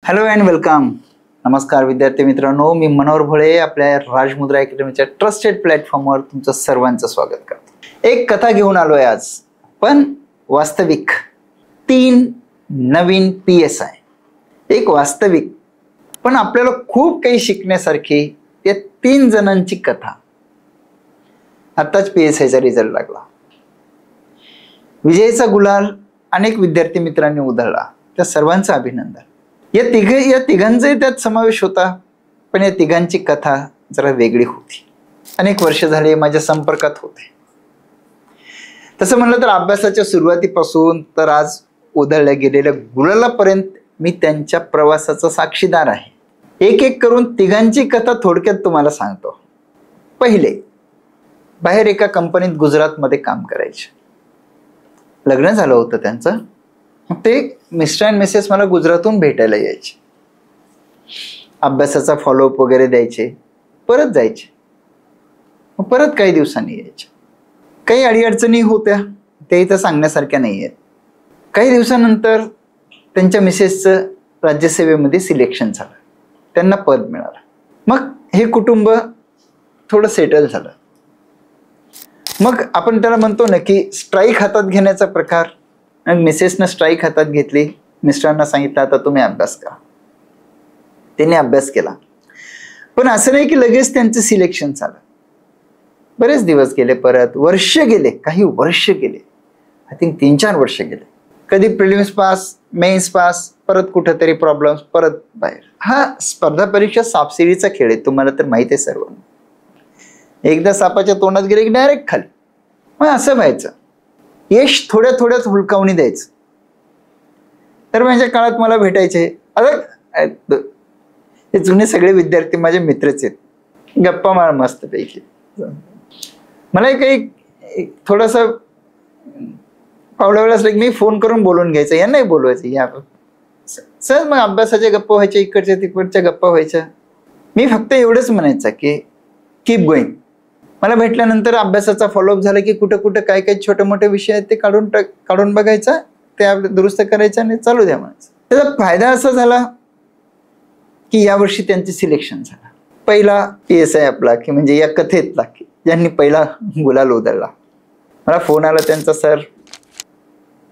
Hello and welcome. नमस्कार विद्यार्थी मित्रांनो, मी मनोहर भोळे आपल्या राजमुद्रा अकॅडमीच्या ट्रस्टेड प्लॅटफॉर्मवर तुमचं सर्वांचं स्वागत करतो. एक कथा घेऊन आलोय आज, पण वास्तविक 3 नवीन PSI. एक वास्तविक पण आपल्याला खूप काही शिकण्यासारखी या 3 जणांची कथा. आताच PSIचा रिझल्ट लागला. विजयचा गुलाल अनेक विद्यार्थी मित्रांनी उधळला. त्या सर्वांचं अभिनंदन. या तिघांचाही त्यात समावेश होता, पण या तिघांची कथा जरा वेगळी होती. अनेक वर्ष झाले माझ्या संपर्कात होते. तसं म्हणलं तर अभ्यासाच्या सुरुवातीपासून तर आज उधळल्या गेलेल्या गुलालापर्यंत मी त्यांच्या प्रवासाचा साक्षीदार आहे. एक एक करून तिघांची कथा थोडक्यात तुम्हाला सांगतो. पहिले, बाहेर एका कंपनीत गुजरातमध्ये काम करायचे. लग्न झालं होतं त्यांचं. ते मिस्टर अँड मिसेस मला गुजरातहून भेटायला यायचे. अभ्यासाचा फॉलोअप वगैरे द्यायचे, परत जायचे, परत काही दिवसांनी यायचे. काही अडीअडचणी होत्या, ते इथं सांगण्यासारख्या नाही आहेत. काही दिवसानंतर त्यांच्या मिसेसचं राज्यसेवेमध्ये सिलेक्शन झालं. त्यांना पद मिळालं. मग हे कुटुंब थोडं सेटल झालं. मग आपण त्याला म्हणतो ना की स्ट्राईक हातात घेण्याचा प्रकार. मिसेसनं स्ट्राईक हातात घेतली. मिस्टरांना सांगितलं आता तुम्ही अभ्यास करा. त्यांनी अभ्यास केला. पण असं नाही की लगेच त्यांचं सिलेक्शन झालं. बरेच दिवस गेले, परत वर्ष गेले, काही वर्ष गेले. आय थिंक 3-4 वर्ष गेले. कधी प्रिलिम्स पास, मेन्स पास, परत कुठेतरी प्रॉब्लेम्स, परत बाहेर. हा स्पर्धा परीक्षा सापशिडीचा खेळ आहे, तुम्हाला तर माहिती आहे सर्वांना. एकदा सापाच्या तोंडात गेले की डायरेक्ट खाली. मग असं व्हायचं. यश थोड्या थोड्याच हुलकावणी द्यायचं. तर माझ्या काळात मला भेटायचे. आता हे जुने सगळे विद्यार्थी माझे मित्रच आहेत. गप्पा मार मस्तपैकी. मला काही थोडासा पावला वेळ असलं की मी फोन करून बोलून घ्यायचं. यांनाही बोलवायचं. या सर मग अभ्यासाच्या गप्पा व्हायच्या, इकडच्या तिकडच्या गप्पा व्हायच्या. मी फक्त एवढंच म्हणायचं की कीप गोईंग. मला भेटल्यानंतर अभ्यासाचा फॉलोअप झाला की कुठं कुठं काय काय छोटे मोठे विषय आहेत ते काढून बघायचा, ते दुरुस्त करायचं आणि चालू द्या म्हणायचं. त्याचा फायदा असा झाला की यावर्षी त्यांचे सिलेक्शन झालं. पहिला PSI आपला की म्हणजे या कथेतला की ज्यांनी पहिला गुलाल उधळला. मला फोन आला त्यांचा, सर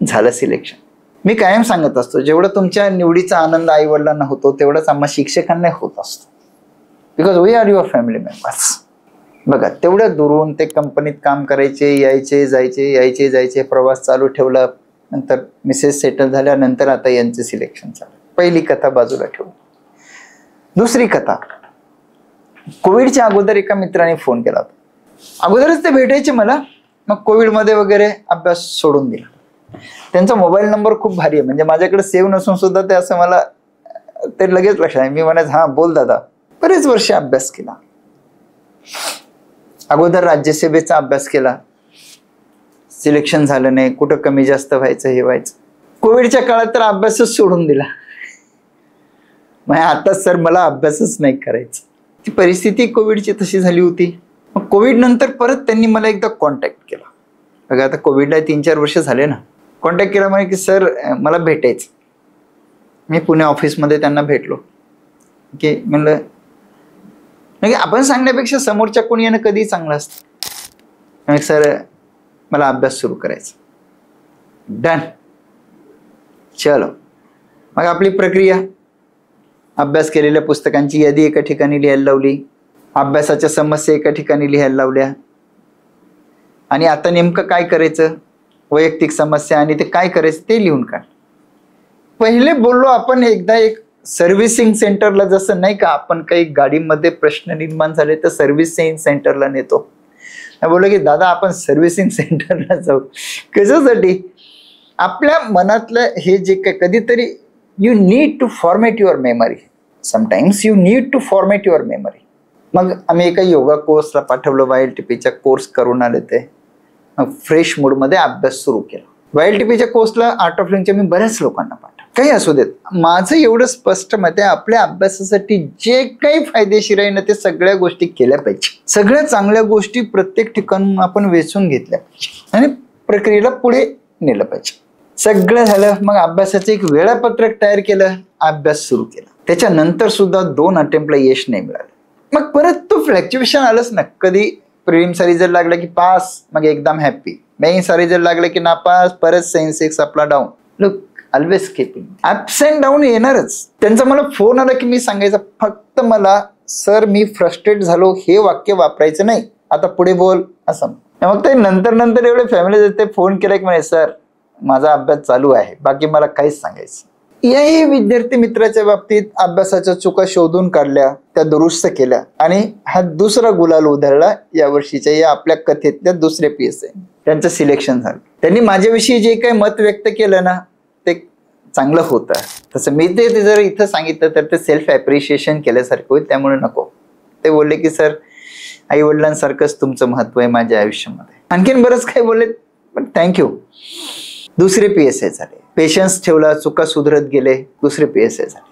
झालं सिलेक्शन. मी कायम सांगत असतो, जेवढा तुमच्या निवडीचा आनंद आई वडिलांना होतो तेवढाच आम्हा शिक्षकांना होत असतो. Because we are your family members. बघा, तेवढ्या दुरून ते कंपनीत काम करायचे, यायचे जायचे, प्रवास चालू ठेवला. नंतर मिसेस सेटल झाल्यानंतर आता यांचे सिलेक्शन झालं. पहिली कथा बाजूला ठेवू. दुसरी कथा, कोविडच्या अगोदर एका मित्राने फोन केला होता. अगोदरच ते भेटायचे मला. मग कोविडमध्ये वगैरे अभ्यास सोडून दिला. त्यांचा मोबाईल नंबर खूप भारी आहे, म्हणजे माझ्याकडे सेव्ह नसून सुद्धा ते असं मला ते लगेच लक्षात आहे. मी म्हणायचं हा बोल दादा. बरेच वर्ष अभ्यास केला. अगोदर राज्यसेवेचा अभ्यास केला. सिलेक्शन झालं नाही, कुठं कमी जास्त व्हायचं, हे व्हायचं. कोविडच्या काळात तर अभ्यासच सोडून दिला. मग आता सर मला अभ्यासच नाही करायचं. ती परिस्थिती कोविडची तशी झाली होती. मग कोविड नंतर परत त्यांनी मला एकदा कॉन्टॅक्ट केला. बघा आता कोविडला 3-4 वर्ष झाले ना. कॉन्टॅक्ट केला म्हणे की सर मला भेटायचं. मी पुणे ऑफिसमध्ये त्यांना भेटलो की म्हणलं आपण सांगण्यापेक्षा समोरच्या कोणी येणं कधी चांगलं असतं. सर मला अभ्यास सुरू करायचा. डन, चलो. मग आपली प्रक्रिया, अभ्यास केलेल्या पुस्तकांची यादी एका ठिकाणी लिहायला लावली. अभ्यासाच्या समस्या एका ठिकाणी लिहायला लावल्या. आणि आता नेमकं काय करायचं, वैयक्तिक समस्या आणि ते काय करायचं ते लिहून काढ. पहिले बोललो आपण एकदा एक सर्व्हिसिंग सेंटरला, जसं नाही का आपण काही गाडीमध्ये प्रश्न निर्माण झाले तर सर्व्हिसिंग सेंटरला नेतो. बोललो की दादा आपण सर्व्हिसिंग सेंटरला जाऊ. कशासाठी, आपल्या मनातलं हे जे काय कधीतरी you need to format your memory. Sometimes you need to format your memory. मग आम्ही एका योगा कोर्सला पाठवलं. YLTPचा कोर्स करून आले ते. मग फ्रेश मूडमध्ये अभ्यास सुरू केला. YLTPच्या कोर्सला आर्ट ऑफ लिव्हिंगच्या मी बऱ्याच लोकांना पाठवलं. काही असू देत, माझं एवढं स्पष्ट मत आहे आपल्या अभ्यासासाठी जे काही फायदेशीर आहे ना ते सगळ्या गोष्टी केल्या पाहिजे. सगळ्या चांगल्या गोष्टी प्रत्येक ठिकाणून आपण वेचून घेतल्या पाहिजे आणि प्रक्रियेला पुढे नेलं पाहिजे. सगळं झालं, मग अभ्यासाचं एक वेळापत्रक तयार केलं, अभ्यास सुरू केला. त्याच्यानंतर सुद्धा 2 अटेम्प्टला यश नाही मिळालं. मग परत तो फ्लक्च्युएशन आलंच ना. कधी प्रिलिम्सचा रिझल्ट लागला की पास, मग एकदम हॅप्पी. मेन्सचा रिझल्ट लागला की नापास, परत सेन्स 6 आपला down. Look, always keeping ups and down येणारच. त्यांचा मला फोन आला की मी सांगायचं फक्त मला, सर मी फ्रस्ट्रेट झालो हे वाक्य वापरायचं नाही, आता पुढे बोल असं. मग ते नंतर एवढे फॅमिली ते फोन केला की म्हणे सर माझा अभ्यास चालू आहे, बाकी मला काहीच सांगायचं. याही विद्यार्थी मित्राच्या बाबतीत अभ्यासाच्या चुका शोधून काढल्या, त्या दुरुस्त केल्या आणि हा दुसरा गुलाल उधळला या वर्षीच्या या आपल्या कथेतल्या दुसरे PSI. त्यांचं सिलेक्शन झालं. त्यांनी माझ्याविषयी जे काही मत व्यक्त केलं ना ते चांगलं होतं. तसं मी ते जर इथं सांगितलं तर ते सेल्फ ॲप्रिशिएशन केल्यासारखं होईल, त्यामुळे नको. ते बोलले की सर आई वडिलांसारखंच तुमचं महत्व आहे माझ्या आयुष्यामध्ये. आणखीन बरंच काही बोलले, पण थँक्यू. दुसरे PSI झाले. पेशन्स ठेवला, चुका सुधरत गेले, दुसरे PSI झाले.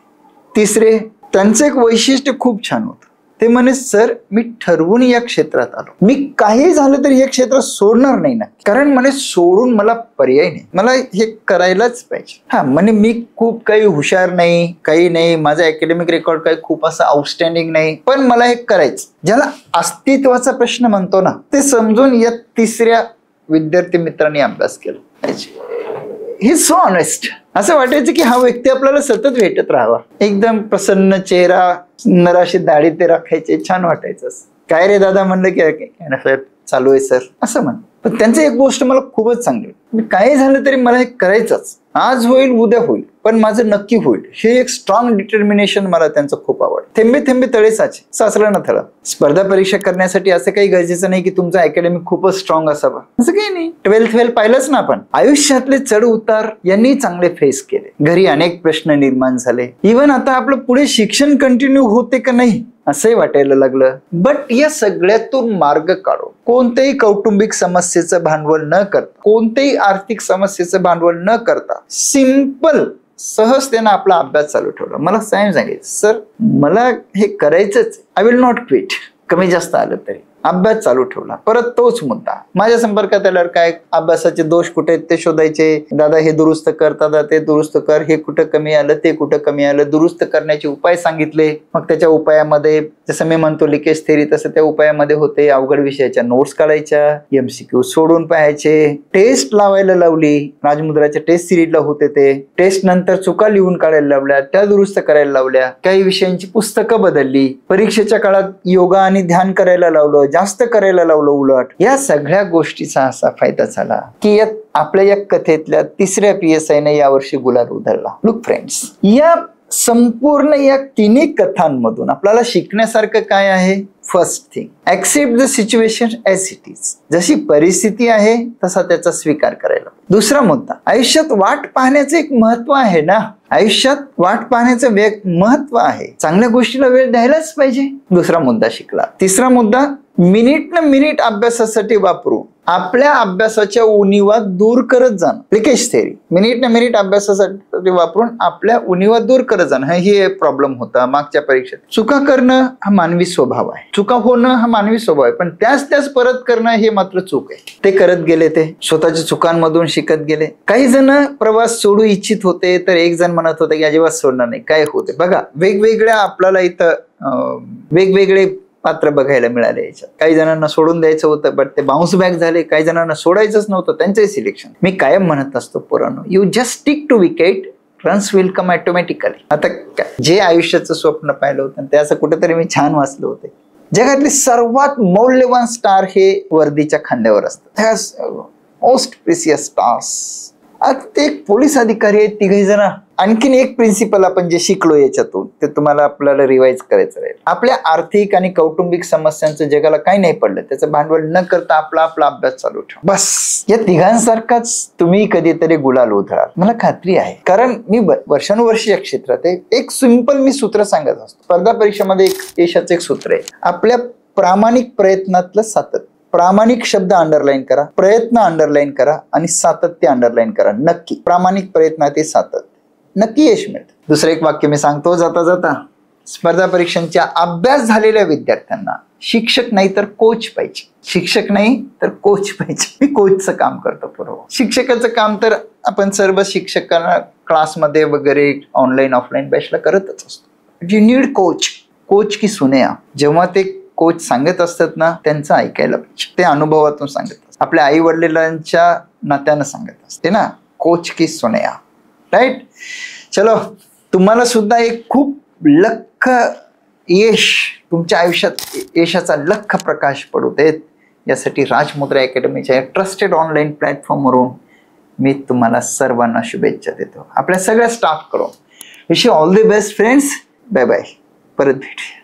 तिसरे, त्यांचं एक वैशिष्ट्य खूप छान होतं. ते म्हणे सर मी ठरवून या क्षेत्रात आलो, मी काही झालं तरी हे क्षेत्र सोडणार नाही ना, कारण म्हणे सोडून मला पर्याय नाही, मला हे करायलाच पाहिजे. हा म्हणे मी खूप काही हुशार नाही, काही नाही, माझा अकॅडमिक रेकॉर्ड काही खूप असं आउटस्टँडिंग नाही, पण मला हे करायचं. ज्याला अस्तित्वाचा प्रश्न म्हणतो ना ते समजून या तिसऱ्या विद्यार्थी मित्रांनी अभ्यास केला. ही सो ऑनेस्ट. असं वाटायचं की हा व्यक्ती आपल्याला सतत भेटत राहावा. एकदम प्रसन्न चेहरा, नराशी दाढी ते राखायचे, छान वाटायचं. काय रे दादा म्हणलं की चालू आहे सर असं म्हण. पण त्यांचं एक गोष्ट मला खूपच चांगली, काही झालं तरी मला हे करायचंच. आज होईल उद्या होईल पण माझं नक्की होईल, हे एक स्ट्रॉंग डिटर्मिनेशन मला त्यांचं खूप आवडतं. थेंबे थेंबे तळे साचे, साचलं ना थळं. स्पर्धा परीक्षा करण्यासाठी असं काही गरजेचं नाही की तुमचं अकॅडमिक खूपच स्ट्रॉंग असावा, असं काही नाही. 12th पाहिलंच ना आपण. आयुष्यातले चढ उतार यांनी चांगले फेस केले. घरी अनेक प्रश्न निर्माण झाले. इव्हन आता आपलं पुढे शिक्षण कंटिन्यू होते का नाही असंही वाटायला लागलं. बट या सगळ्यातून मार्ग काढून, कोणत्याही कौटुंबिक समस्येचं भांडवल न करता, कोणत्याही आर्थिक समस्येचं भांडवल न करता, सिंपल सहजतेनं आपला अभ्यास चालू ठेवला. मला सांगायचं सर मला हे करायचंच, आय विल नॉट क्विट. कमी जास्त आलं तरी अभ्यास चालू ठेवला. परत तोच मुद्दा माझ्या संपर्कात आल्यावर काय, अभ्यासाचे दोष कुठे आहेत ते शोधायचे. दादा हे दुरुस्त कर, दादा ते दुरुस्त कर, हे कुठं कमी आलं, ते कुठं कमी आलं, दुरुस्त करण्याचे उपाय सांगितले. मग त्याच्या उपायामध्ये जसं मी म्हणतो लिकेज थेरी, तसं त्या उपायामध्ये होते अवघड विषयाच्या नोट्स काढायच्या, MCQ सोडून पाहायचे, टेस्ट लावायला लावली. राजमुद्राच्या टेस्ट सिरीजला होते ते. टेस्ट नंतर चुका लिहून काढायला लावल्या, त्या दुरुस्त करायला लावल्या. काही विषयांची पुस्तकं बदलली. परीक्षेच्या काळात योगा आणि ध्यान करायला लावलं, जास्त करायला लावलं उलट. या सगळ्या गोष्टीचा असा फायदा झाला की आपल्या या कथेतल्या तिसऱ्या PSI ने यावर्षी गुलाल उधळला. लुक फ्रेंड्स, या संपूर्ण या तिन्ही कथांमधून आपल्याला शिकण्यासारखं काय आहे? First thing, accept the situation as it is. जशी परिस्थिती आहे तसा त्याचा स्वीकार करायला. दुसरा मुद्दा, आयुष्यात वाट पाहण्याचं एक महत्व आहे ना. आयुष्यात वाट पाहण्याचं महत्व आहे, चांगल्या गोष्टीला वेळ द्यायलाच पाहिजे. दुसरा मुद्दा शिकला. तिसरा मुद्दा, मिनिट न मिनिट अभ्यासासाठी वापरू, आपल्या अभ्यासाच्या उणीवा दूर करत जाणं. लिकेज थेरी, मिनिट न मिनिट अभ्यासासाठी वापरून आपल्या उणीवा दूर करत जाणं. हे प्रॉब्लेम होता मागच्या परीक्षेत. चुका करणं हा मानवी स्वभाव आहे, चुका होणं हा मानवी स्वभाव आहे, पण त्याच परत करणं हे मात्र चूक आहे. ते करत गेले, ते स्वतःच्या चुकांमधून शिकत गेले. काही जण प्रवास सोडू इच्छित होते, तर एक जण म्हणत होते की अजिबात सोडणार नाही. काय होते बघा, वेगवेगळ्या आपल्याला इथं वेगवेगळे पात्र बघायला मिळाले याच्यात. काही जणांना सोडून द्यायचं होतं बट ते बाउन्स बॅक झाले, काही जणांना सोडायचंच नव्हतं, त्यांचंही सिलेक्शन. मी कायम म्हणत असतो पोरांनो, you just stick to wicket, runs will come automatically. आता जे आयुष्याचं स्वप्न पाहिलं होतं ते असं कुठेतरी मी छान वाचलं होते. जगातले सर्वात मौल्यवान स्टार हे वर्दीच्या खांद्यावर असतात. Most precious stars. आता ते एक पोलीस अधिकारी आहेत, तिघही जण. आणखीन एक प्रिन्सिपल आपण जे शिकलो याच्यातून ते तुम्हाला आपल्याला रिवाइज करायचं राहील. आपल्या आर्थिक आणि कौटुंबिक समस्यांचं जगाला काही नाही पडलं, त्याचं भांडवल न करता आपला अभ्यास चालू ठेवा. बस या तिघांसारखाच तुम्ही कधीतरी गुलाल उधळाल, मला खात्री आहे. कारण मी वर्षानुवर्ष या क्षेत्रात आहे. एक सिंपल मी सूत्र सांगत असतो. स्पर्धा परीक्षेमध्ये एक यशाचं एक सूत्र आहे, आपल्या प्रामाणिक प्रयत्नातलं सातत्य. प्रामाणिक शब्द अंडरलाईन करा, प्रयत्न अंडरलाईन करा आणि सातत्य अंडरलाईन करा. नक्की प्रामाणिक प्रयत्नात हे सातत्य, नक्की यश मिळतं. दुसरं एक वाक्य मी सांगतो जाता जाता, स्पर्धा परीक्षांचा अभ्यास झालेल्या विद्यार्थ्यांना शिक्षक नाही तर कोच पाहिजे. शिक्षक नाही तर कोच पाहिजे. मी कोचचं काम करतो बरोबर. शिक्षकाचं काम तर आपण सर्व शिक्षकांना क्लासमध्ये वगैरे ऑनलाईन ऑफलाईन बॅचला करतच असतो. You need coach. कोच की सुनेया. जेव्हा ते कोच सांगत असतात ना, त्यांचं ऐकायला पाहिजे. ते अनुभवातून सांगत असतात, आपल्या आई वडिलांच्या नात्यानं सांगत असते ना. कोच की सुनेया. राईट. चलो, तुम्हाला सुद्धा एक खूप लख यश, तुमच्या आयुष्यात यशाचा लख प्रकाश पडू देत, यासाठी राजमुद्रा अकॅडमीच्या ट्रस्टेड ऑनलाईन प्लॅटफॉर्मवरून मी तुम्हाला सर्वांना शुभेच्छा देतो. आपल्या सगळ्या स्टाफ करून wish you all the best friends. Bye bye. परत भेटूया.